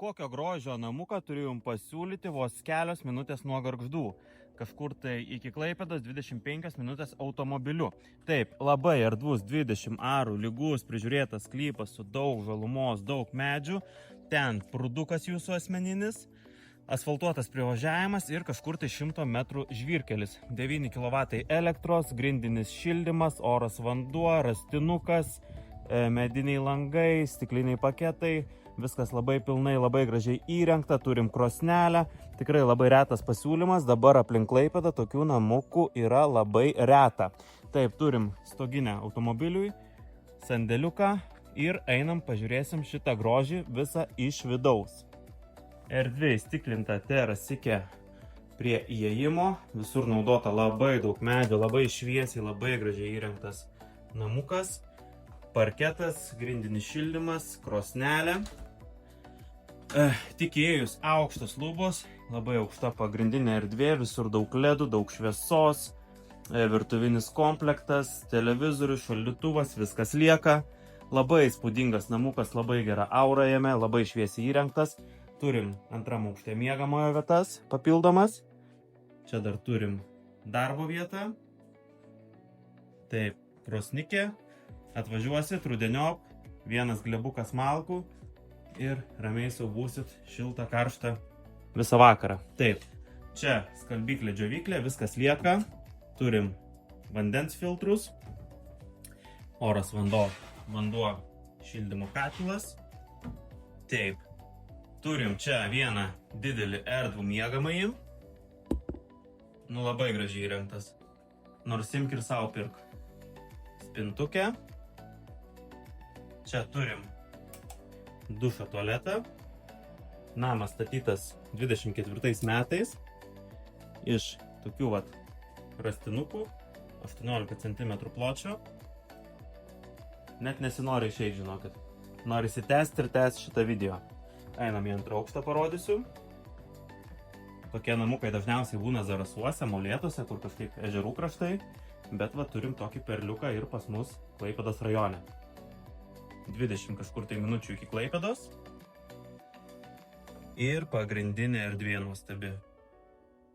kokio grožio namuką turiu jums pasiūlyti vos kelios minutės nuo Gargždų. Kažkur tai iki Klaipėdos 25 minutės automobiliu. Taip, labai erdvus 20 arų, lygus, prižiūrėtas sklypas su daug žalumos, daug medžių. Ten prudukas jūsų asmeninis, asfaltuotas privažiavimas ir kažkur tai 100 metrų žvyrkelis. 9 kW elektros, grindinis šildymas, oras vanduo, rastinukas, mediniai langai, stikliniai paketai. Viskas labai pilnai, labai gražiai įrengta, turim krosnelę. Tikrai labai retas pasiūlymas, dabar aplink Klaipėdą tokių namukų yra labai reta. Taip, turim stoginę automobiliui, sandėliuką ir einam pažiūrėsim šitą grožį visą iš vidaus. Erdvė įstiklinta terasikė prie įėjimo, visur naudota labai daug medžio, labai šviesiai, labai gražiai įrengtas namukas. Parketas, grindinis šildymas, krosnelė. Tik įėjus aukštos lubos, labai aukšta pagrindinė erdvė, visur daug ledų, daug šviesos, virtuvinis komplektas, televizorius, šaldytuvas, viskas lieka. Labai įspūdingas namukas, labai gera aura jame, labai šviesiai įrengtas. Turim antram aukšte miegamojo vietas papildomas. Čia dar turim darbo vietą. Taip, krosnikė. Atvažiuosit rudeniop, vienas glebukas malkų ir ramiai sau būsit šiltą, karštą visą vakarą. Taip, čia skalbyklė, džiovyklė, viskas lieka. Turim vandens filtrus, oras vanduo, šildymo katilas. Taip, turim čia vieną didelį erdvų miegamąjį. Nu labai gražiai įrengtas. Nors imk ir savo pirk. Spintukę. Čia turim dušą tualetą. Namas statytas 24 metais. Iš tokių rastinukų, 18 cm pločio. Net nesinori išeiti, žinokit. Norisi tęsti ir tęsti šitą video. Einam į antrą aukštą parodysiu. Tokie namukai dažniausiai būna Zarasuose, Molėtuose, kur kažkaip ežerų kraštai. Bet turim tokį perliuką ir pas mus Klaipėdos rajone. 20 kažkur tai minučių iki Klaipėdos. Ir pagrindinė erdvė nuostabi.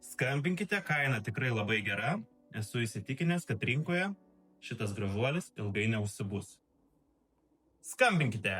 Skambinkite, kaina tikrai labai gera. Esu įsitikinęs, kad rinkoje šitas gražuolis ilgai neužsibus. Skambinkite!